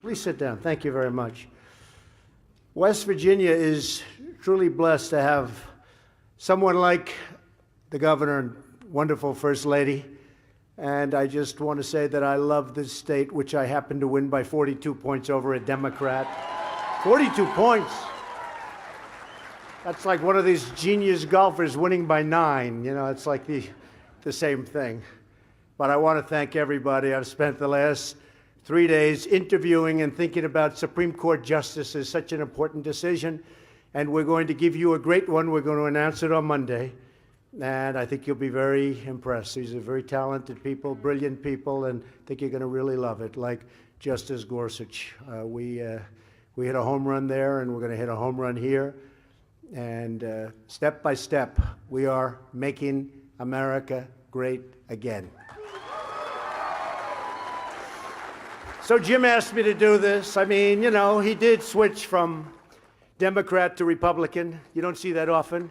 Please sit down. Thank you very much. West Virginia is truly blessed to have someone like the governor and wonderful First Lady. And I just want to say that I love this state, which I happen to win by 42 points over a Democrat. 42 points. That's like one of these genius golfers winning by 9. You know, it's like the same thing. But I want to thank everybody. I've spent the last 3 days interviewing and thinking about Supreme Court justices, such an important decision. And we're going to give you a great one. We're going to announce it on Monday. And I think you'll be very impressed. These are very talented people, brilliant people, and I think you're going to really love it, like Justice Gorsuch. We hit a home run there, and we're going to hit a home run here. And step by step, we are making America great again. So Jim asked me to do this. I mean, you know, he did switch from Democrat to Republican. You don't see that often.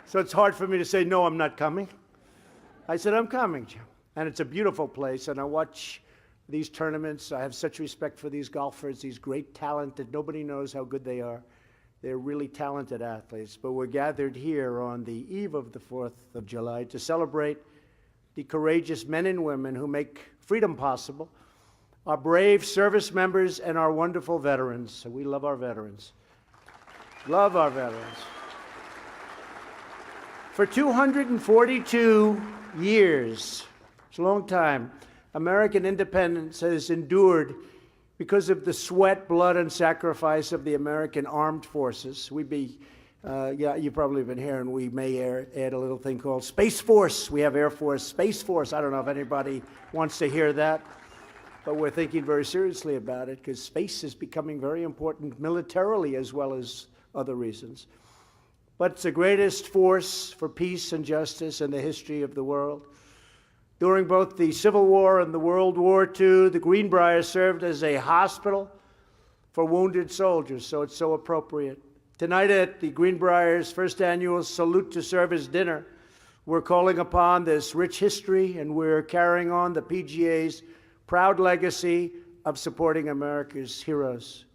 So it's hard for me to say, no, I'm not coming. I said, I'm coming, Jim. And it's a beautiful place, and I watch these tournaments. I have such respect for these golfers, these great talented, nobody knows how good they are. They're really talented athletes. But we're gathered here on the eve of the 4th of July to celebrate the courageous men and women who make freedom possible, our brave service members, and our wonderful veterans. So we love our veterans. Love our veterans. For 242 years, it's a long time, American independence has endured because of the sweat, blood, and sacrifice of the American armed forces. Yeah, you've probably been hearing, we may add a little thing called Space Force. We have Air Force, Space Force. I don't know if anybody wants to hear that, but we're thinking very seriously about it because space is becoming very important militarily as well as other reasons. But it's the greatest force for peace and justice in the history of the world. During both the Civil War and the World War II, the Greenbrier served as a hospital for wounded soldiers, so it's so appropriate. Tonight at the Greenbrier's first annual Salute to Service dinner, we're calling upon this rich history, and we're carrying on the PGA's proud legacy of supporting America's heroes.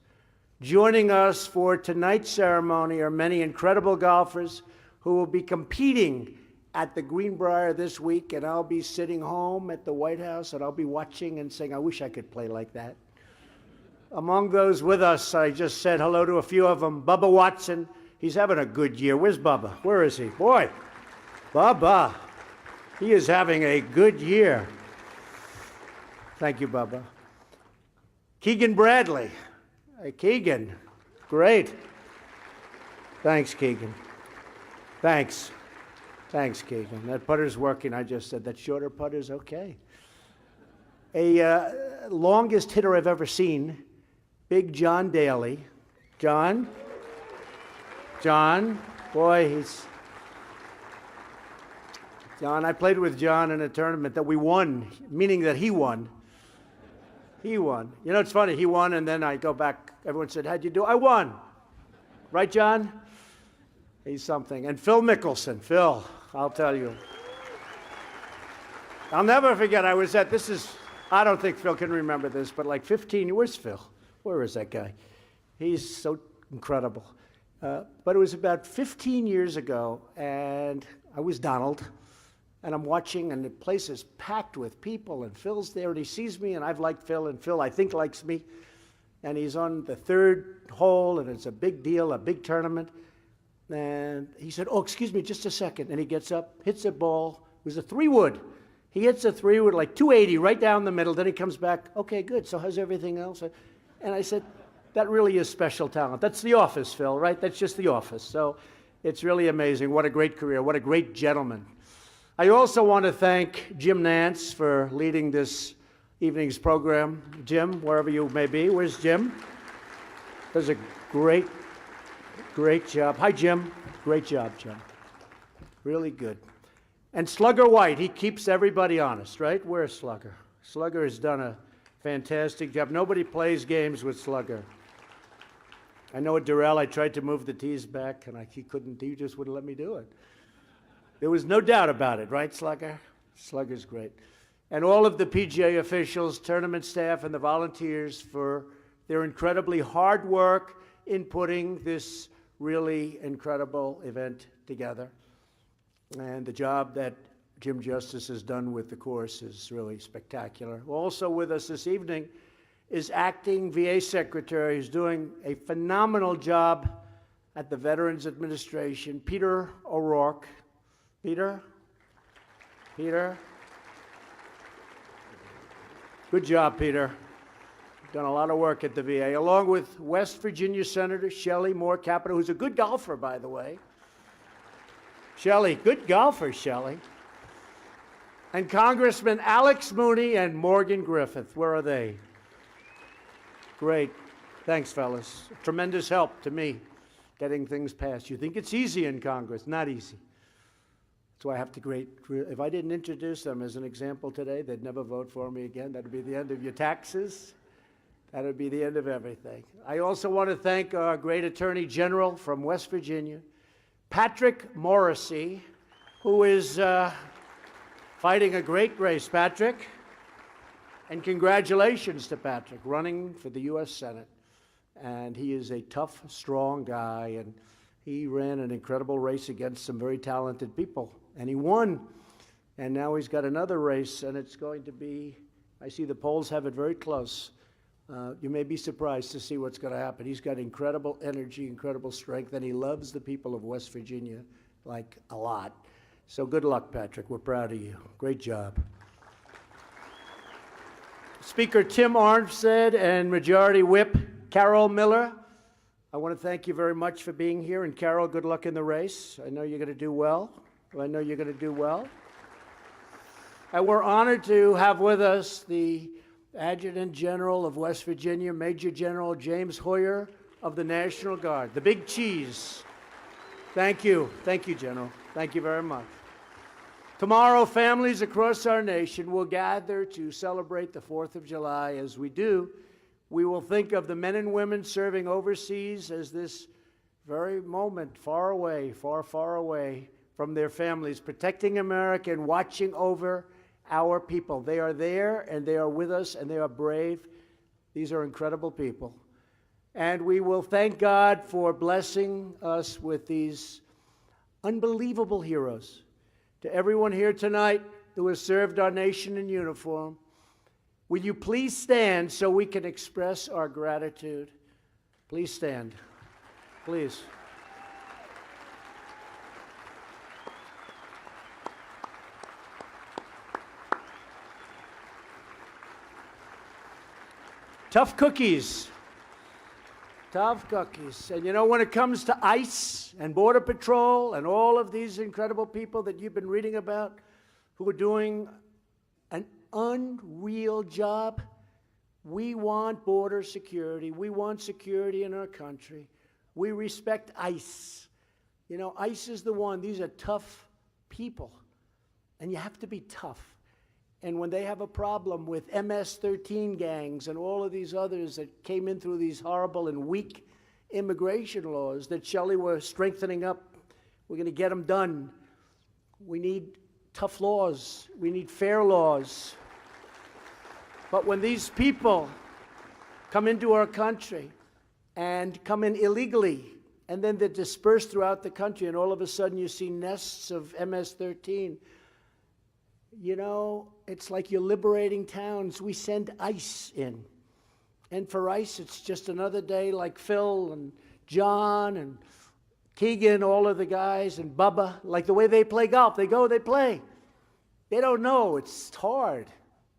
Joining us for tonight's ceremony are many incredible golfers who will be competing at the Greenbrier this week, and I'll be sitting home at the White House, and I'll be watching and saying, I wish I could play like that. Among those with us, I just said hello to a few of them. Bubba Watson, he's having a good year. Where's Bubba? Where is he? Boy, Bubba, he is having a good year. Thank you, Bubba. Keegan Bradley. Hey, Keegan, great. Thanks, Keegan. Thanks. Thanks, Keegan. That putter's working. I just said that shorter putter's okay. A longest hitter I've ever seen, Big John Daly. John, boy, John, I played with John in a tournament that we won, meaning that he won. He won. You know, it's funny, he won, and then I go back, everyone said, how'd you do? I won. Right, John? He's something. And Phil Mickelson. Phil, I'll tell you. I'll never forget, I was at, I don't think Phil can remember this, but like 15, where's Phil? Where is that guy? He's so incredible. But it was about 15 years ago, and I was Donald. And I'm watching, and the place is packed with people, and Phil's there, and he sees me, and I've liked Phil, and Phil, I think, likes me. And he's on the 3rd hole, and it's a big deal, a big tournament. And he said, oh, excuse me, just a second. And he gets up, hits a ball. It was a 3-wood. He hits a 3-wood, like 280, right down the middle. Then he comes back, okay, good, so how's everything else? And I said, that really is special talent. That's the office, Phil, right? That's just the office. So it's really amazing. What a great career. What a great gentleman. I also want to thank Jim Nance for leading this evening's program. Jim, wherever you may be. Where's Jim? Does a great job. Hi, Jim. Great job, Jim. Really good. And Slugger White, he keeps everybody honest, right? Where's Slugger? Slugger has done a fantastic job. Nobody plays games with Slugger. I know at Durrell, I tried to move the tees back, and he just wouldn't let me do it. There was no doubt about it, right, Slugger? Slugger's great. And all of the PGA officials, tournament staff, and the volunteers for their incredibly hard work in putting this really incredible event together. And the job that Jim Justice has done with the course is really spectacular. Also with us this evening is acting VA Secretary, who's doing a phenomenal job at the Veterans Administration, Peter O'Rourke. Peter? Peter? Good job, Peter. Done a lot of work at the VA, along with West Virginia Senator Shelley Moore Capito, who's a good golfer, by the way. Shelley, good golfer, Shelley. And Congressman Alex Mooney and Morgan Griffith. Where are they? Great. Thanks, fellas. Tremendous help to me getting things passed. You think it's easy in Congress? Not easy. That's why I have to if I didn't introduce them as an example today, they'd never vote for me again. That'd be the end of your taxes. That would be the end of everything. I also want to thank our great Attorney General from West Virginia, Patrick Morrissey, who is fighting a great race. Patrick, and congratulations to Patrick, running for the U.S. Senate. And he is a tough, strong guy, and he ran an incredible race against some very talented people, and he won. And now he's got another race, and it's going to be, I see the polls have it very close. You may be surprised to see what's going to happen. He's got incredible energy, incredible strength, and he loves the people of West Virginia, like, a lot. So good luck, Patrick. We're proud of you. Great job. Speaker Tim Armstead and Majority Whip Carol Miller, I want to thank you very much for being here. And Carol, good luck in the race. I know you're going to do well. I know you're going to do well. And we're honored to have with us the Adjutant General of West Virginia, Major General James Hoyer of the National Guard, the big cheese. Thank you. Thank you, General. Thank you very much. Tomorrow, families across our nation will gather to celebrate the 4th of July. As we do, we will think of the men and women serving overseas as this very moment, far away, far, far away from their families, protecting America and watching over our people. They are there, and they are with us, and they are brave. These are incredible people. And we will thank God for blessing us with these unbelievable heroes. To everyone here tonight who has served our nation in uniform, will you please stand so we can express our gratitude? Please stand. Please. Tough cookies. Tough cookies. And you know, when it comes to ICE and Border Patrol and all of these incredible people that you've been reading about who are doing an unreal job, we want border security. We want security in our country. We respect ICE. You know, ICE is the one. These are tough people, and you have to be tough. And when they have a problem with MS-13 gangs and all of these others that came in through these horrible and weak immigration laws that Shelley was strengthening up, we're going to get them done. We need tough laws. We need fair laws. But when these people come into our country and come in illegally, and then they're dispersed throughout the country, and all of a sudden you see nests of MS-13, you know, it's like you're liberating towns. We send ICE in. And for ICE, it's just another day like Phil and John and Keegan, all of the guys, and Bubba, like the way they play golf. They go, they play. They don't know. It's hard.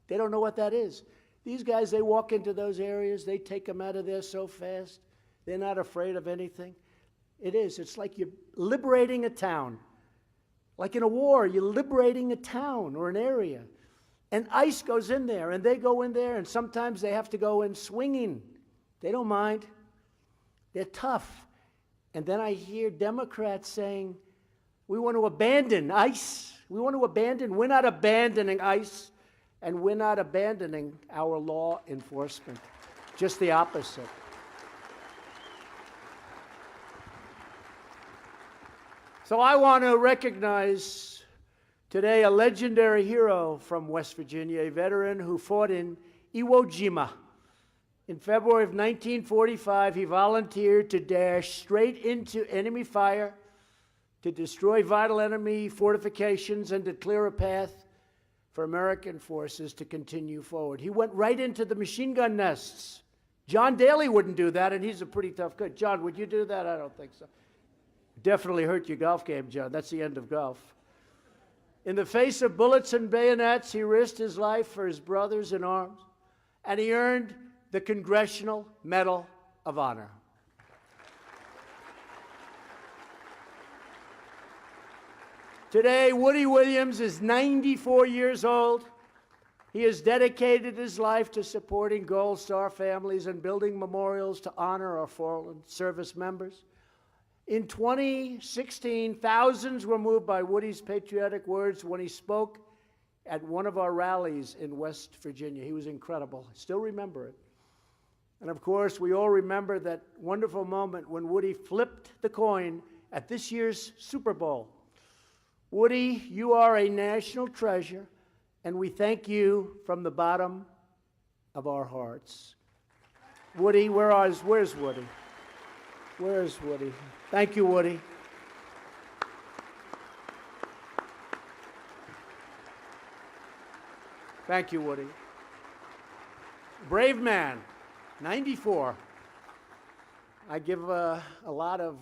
They don't know what that is. These guys, they walk into those areas. They take them out of there so fast. They're not afraid of anything. It is. It's like you're liberating a town. Like in a war, you're liberating a town or an area. And ICE goes in there, and they go in there, and sometimes they have to go in swinging. They don't mind. They're tough. And then I hear Democrats saying, we want to abandon ICE. We want to abandon. We're not abandoning ICE, and we're not abandoning our law enforcement. Just the opposite. So I want to recognize today a legendary hero from West Virginia, a veteran who fought in Iwo Jima. In February of 1945, he volunteered to dash straight into enemy fire, to destroy vital enemy fortifications, and to clear a path for American forces to continue forward. He went right into the machine gun nests. John Daly wouldn't do that, and he's a pretty tough guy. John, would you do that? I don't think so. Definitely hurt your golf game, John. That's the end of golf. In the face of bullets and bayonets, he risked his life for his brothers in arms, and he earned the Congressional Medal of Honor. Today, Woody Williams is 94 years old. He has dedicated his life to supporting Gold Star families and building memorials to honor our fallen service members. In 2016, thousands were moved by Woody's patriotic words when he spoke at one of our rallies in West Virginia. He was incredible. I still remember it. And of course, we all remember that wonderful moment when Woody flipped the coin at this year's Super Bowl. Woody, you are a national treasure, and we thank you from the bottom of our hearts. Woody, where's Woody? Where's Woody? Thank you, Woody. Thank you, Woody. Brave man, 94. I give a lot of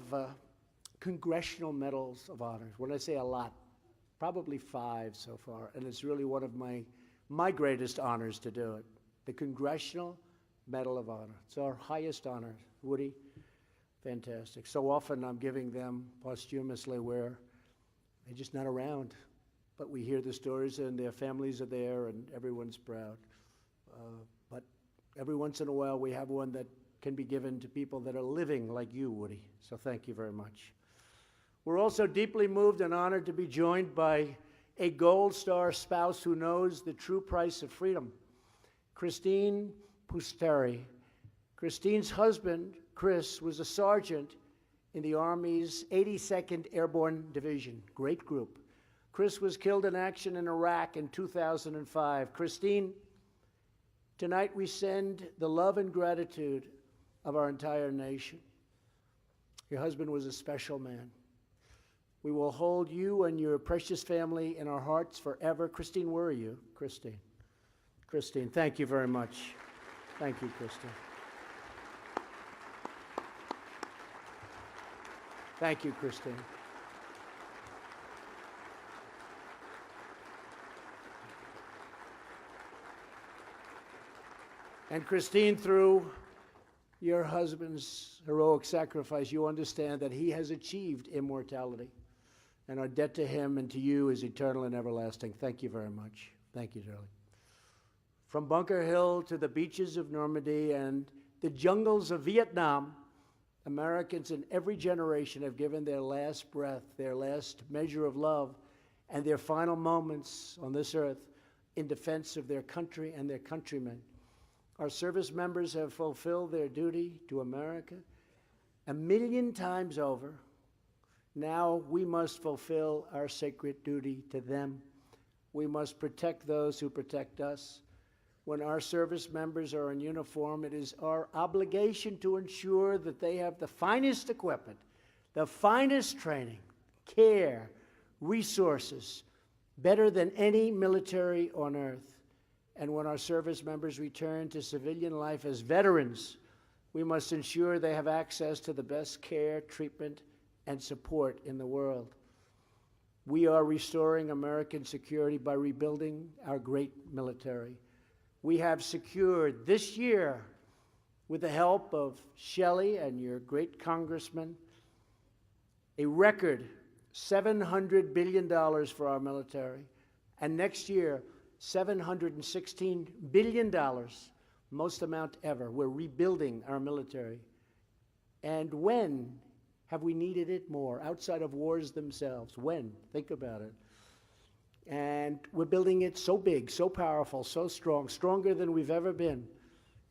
congressional medals of honor. When I say a lot, probably 5 so far, and it's really one of my greatest honors to do it. The Congressional Medal of Honor. It's our highest honor. Woody, fantastic. So often I'm giving them posthumously where they're just not around, but we hear the stories and their families are there and everyone's proud. But every once in a while we have one that can be given to people that are living like you, Woody. So thank you very much. We're also deeply moved and honored to be joined by a Gold Star spouse who knows the true price of freedom, Christine Pusteri. Christine's husband, Chris, was a sergeant in the Army's 82nd Airborne Division. Great group. Chris was killed in action in Iraq in 2005. Christine, tonight we send the love and gratitude of our entire nation. Your husband was a special man. We will hold you and your precious family in our hearts forever. Christine, where are you? Christine. Christine, thank you very much. Thank you, Christine. Thank you, Christine. And Christine, through your husband's heroic sacrifice, you understand that he has achieved immortality. And our debt to him and to you is eternal and everlasting. Thank you very much. Thank you, darling. From Bunker Hill to the beaches of Normandy and the jungles of Vietnam, Americans in every generation have given their last breath, their last measure of love, and their final moments on this earth in defense of their country and their countrymen. Our service members have fulfilled their duty to America 1,000,000 times over. Now we must fulfill our sacred duty to them. We must protect those who protect us. When our service members are in uniform, it is our obligation to ensure that they have the finest equipment, the finest training, care, resources, better than any military on earth. And when our service members return to civilian life as veterans, we must ensure they have access to the best care, treatment, and support in the world. We are restoring American security by rebuilding our great military. We have secured this year, with the help of Shelley and your great congressman, a record $700 billion for our military. And next year, $716 billion, most amount ever. We're rebuilding our military. And when have we needed it more, outside of wars themselves? When? Think about it. And we're building it so big, so powerful, so strong, stronger than we've ever been.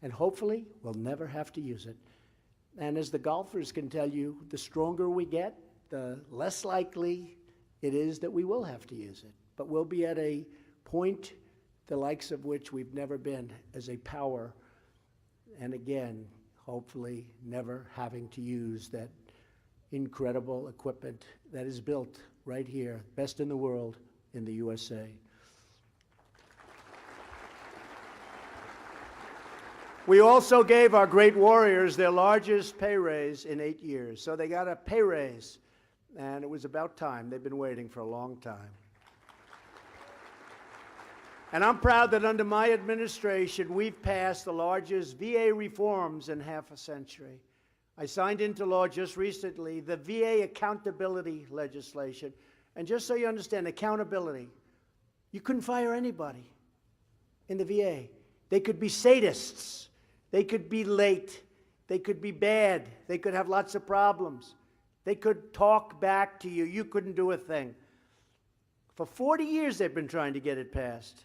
And hopefully, we'll never have to use it. And as the golfers can tell you, the stronger we get, the less likely it is that we will have to use it. But we'll be at a point the likes of which we've never been as a power and again, hopefully never having to use that incredible equipment that is built right here, best in the world, in the USA. We also gave our great warriors their largest pay raise in 8 years. So they got a pay raise, and it was about time. They've been waiting for a long time. And I'm proud that under my administration, we've passed the largest VA reforms in half a century. I signed into law just recently the VA accountability legislation. And just so you understand, accountability, you couldn't fire anybody in the VA. They could be sadists. They could be late. They could be bad. They could have lots of problems. They could talk back to you. You couldn't do a thing. For 40 years, they've been trying to get it passed.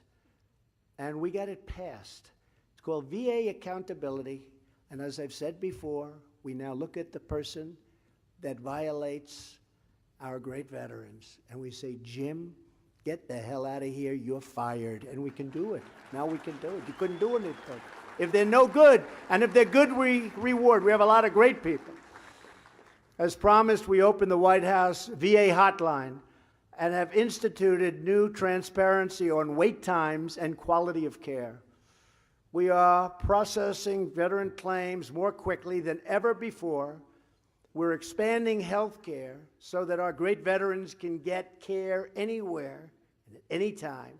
And we got it passed. It's called VA accountability. And as I've said before, we now look at the person that violates our great veterans. And we say, Jim, get the hell out of here. You're fired. And we can do it. Now we can do it. You couldn't do anything. If they're no good, and if they're good, we reward. We have a lot of great people. As promised, we opened the White House VA hotline and have instituted new transparency on wait times and quality of care. We are processing veteran claims more quickly than ever before. We're expanding health care so that our great veterans can get care anywhere and at any time.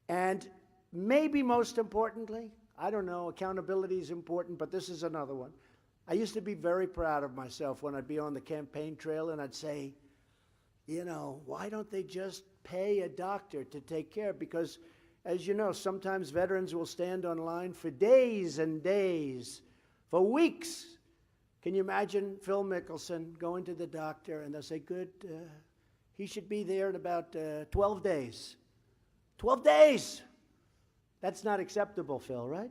And maybe most importantly, I don't know, accountability is important, but this is another one. I used to be very proud of myself when I'd be on the campaign trail and I'd say, you know, why don't they just pay a doctor to take care? Because, as you know, sometimes veterans will stand on line for days and days, for weeks. Can you imagine Phil Mickelson going to the doctor and they'll say, good, he should be there in about 12 days. 12 days! That's not acceptable, Phil, right?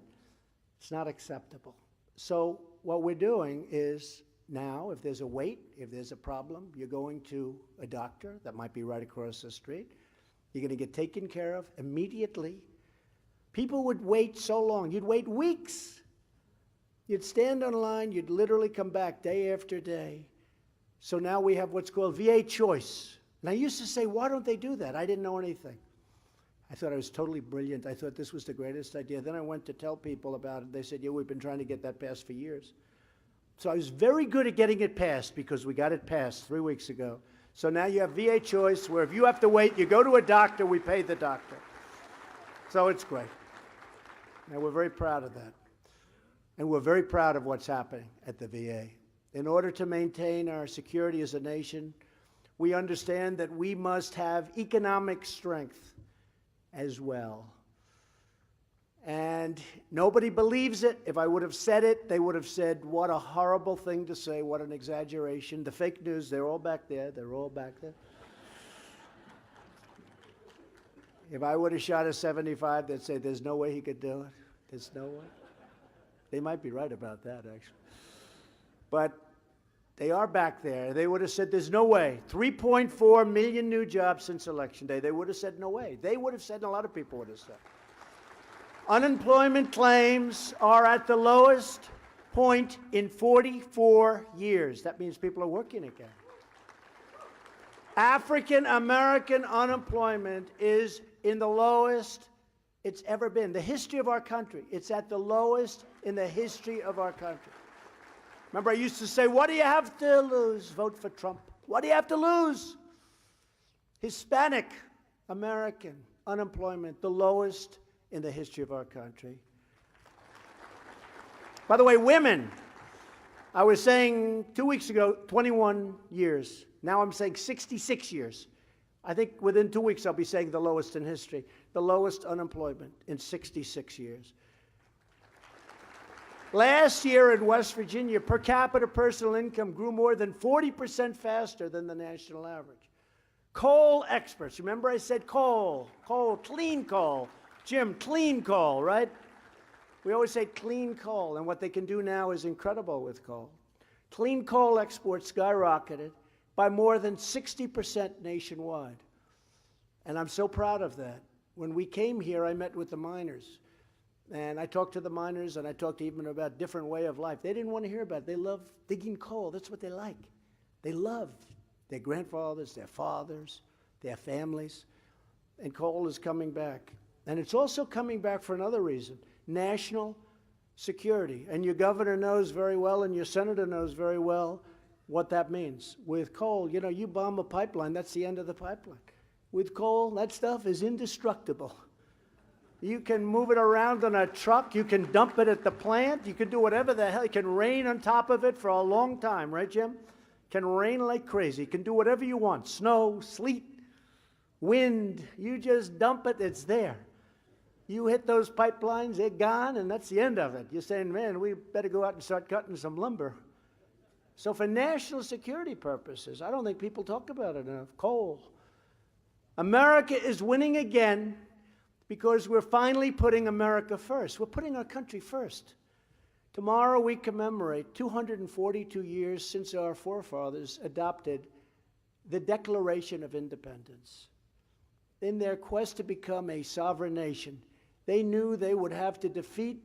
It's not acceptable. So what we're doing is now, if there's a wait, if there's a problem, you're going to a doctor that might be right across the street. You're going to get taken care of immediately. People would wait so long. You'd wait weeks. You'd stand on line. You'd literally come back day after day. So now we have what's called VA Choice. And I used to say, why don't they do that? I didn't know anything. I thought I was totally brilliant. I thought this was the greatest idea. Then I went to tell people about it. They said, yeah, we've been trying to get that passed for years. So I was very good at getting it passed because we got it passed 3 weeks ago. So now you have VA Choice, where if you have to wait, you go to a doctor, we pay the doctor. So it's great. And we're very proud of that. And we're very proud of what's happening at the VA. In order to maintain our security as a nation, we understand that we must have economic strength as well. And nobody believes it. If I would have said it, they would have said, what a horrible thing to say, what an exaggeration. The fake news, they're all back there, they're all back there. If I would have shot a 75, they'd say, there's no way he could do it. There's no way. They might be right about that, actually. But they are back there. They would have said, there's no way. 3.4 million new jobs since Election Day. They would have said, no way. They would have said, and a lot of people would have said. Unemployment claims are at the lowest point in 44 years. That means people are working again. African American unemployment is in the lowest it's ever been. The history of our country, it's at the lowest in the history of our country. Remember, I used to say, what do you have to lose? Vote for Trump. What do you have to lose? Hispanic American unemployment, the lowest in the history of our country. By the way, women, I was saying 2 weeks ago, 21 years. Now I'm saying 66 years. I think within 2 weeks I'll be saying the lowest in history, the lowest unemployment in 66 years. Last year in West Virginia, per capita personal income grew more than 40% faster than the national average. Coal experts, remember I said coal, clean coal. Jim, clean coal, right? We always say clean coal, and what they can do now is incredible with coal. Clean coal exports skyrocketed by more than 60% nationwide. And I'm so proud of that. When we came here, I met with the miners. And I talked to the miners, and I talked even about different way of life. They didn't want to hear about it. They love digging coal. That's what they like. They love their grandfathers, their fathers, their families. And coal is coming back. And it's also coming back for another reason, national security. And your governor knows very well, and your senator knows very well what that means. With coal, you know, you bomb a pipeline, that's the end of the pipeline. With coal, that stuff is indestructible. You can move it around on a truck, you can dump it at the plant, you can do whatever the hell, you can rain on top of it for a long time, right, Jim? Can rain like crazy, you can do whatever you want, snow, sleet, wind, you just dump it, it's there. You hit those pipelines, they're gone, and that's the end of it. You're saying, man, we better go out and start cutting some lumber. So for national security purposes, I don't think people talk about it enough. Coal. America is winning again because we're finally putting America first. We're putting our country first. Tomorrow we commemorate 242 years since our forefathers adopted the Declaration of Independence. In their quest to become a sovereign nation, they knew they would have to defeat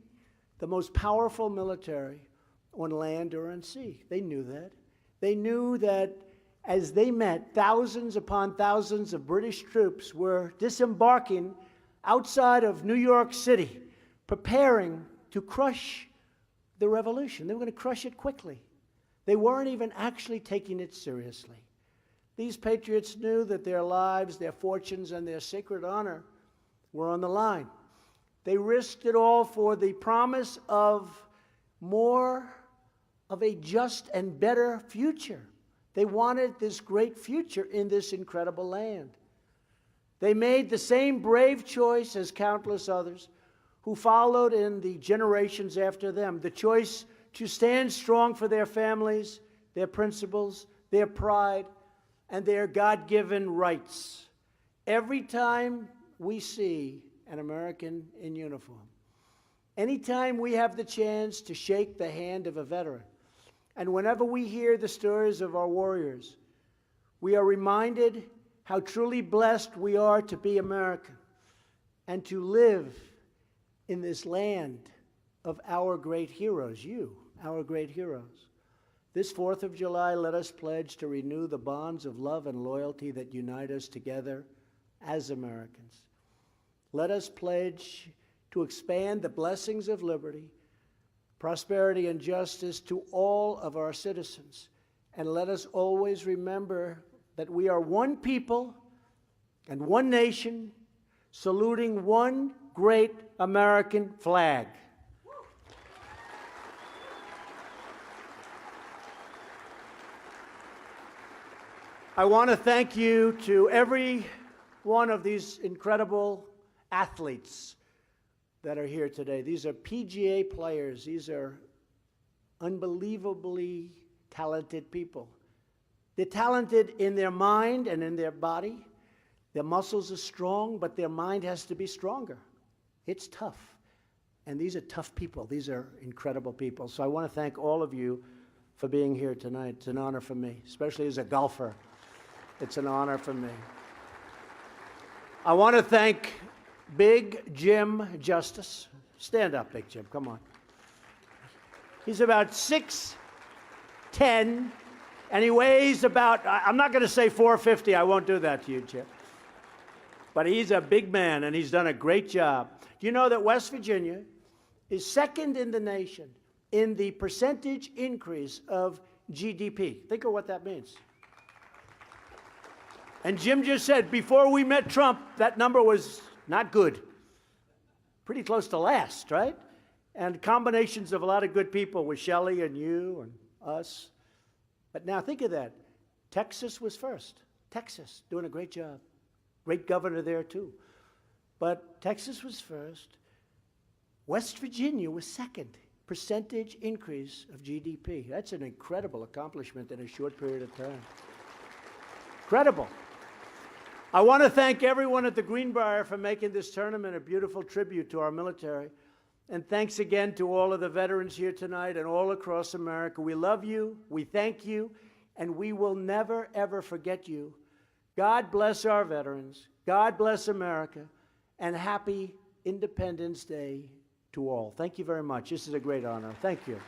the most powerful military on land or on sea. They knew that. They knew that as they met, thousands upon thousands of British troops were disembarking outside of New York City, preparing to crush the revolution. They were going to crush it quickly. They weren't even actually taking it seriously. These patriots knew that their lives, their fortunes, and their sacred honor were on the line. They risked it all for the promise of more of a just and better future. They wanted this great future in this incredible land. They made the same brave choice as countless others who followed in the generations after them, the choice to stand strong for their families, their principles, their pride, and their God-given rights. Every time we see an American in uniform, anytime we have the chance to shake the hand of a veteran, and whenever we hear the stories of our warriors, we are reminded how truly blessed we are to be American and to live in this land of our great heroes, you, our great heroes. This 4th of July, let us pledge to renew the bonds of love and loyalty that unite us together as Americans. Let us pledge to expand the blessings of liberty, prosperity, and justice to all of our citizens. And let us always remember that we are one people and one nation, saluting one great American flag. I want to thank you to every one of these incredible athletes that are here today. These are PGA players. These are unbelievably talented people. They're talented in their mind and in their body. Their muscles are strong, but their mind has to be stronger. It's tough. And these are tough people. These are incredible people. So I want to thank all of you for being here tonight. It's an honor for me, especially as a golfer. It's an honor for me. I want to thank Big Jim Justice. Stand up, Big Jim, come on. He's about 6'10", and he weighs about, I'm not going to say 450, I won't do that to you, Jim. But he's a big man, and he's done a great job. Do you know that West Virginia is second in the nation in the percentage increase of GDP? Think of what that means. And Jim just said, before we met Trump, that number was not good. Pretty close to last, right? And combinations of a lot of good people with Shelley and you and us. But now think of that. Texas was first. Texas, doing a great job. Great governor there, too. But Texas was first. West Virginia was second. Percentage increase of GDP. That's an incredible accomplishment in a short period of time. Incredible. I want to thank everyone at the Greenbrier for making this tournament a beautiful tribute to our military. And thanks again to all of the veterans here tonight and all across America. We love you, we thank you, and we will never, ever forget you. God bless our veterans. God bless America. And happy Independence Day to all. Thank you very much. This is a great honor. Thank you.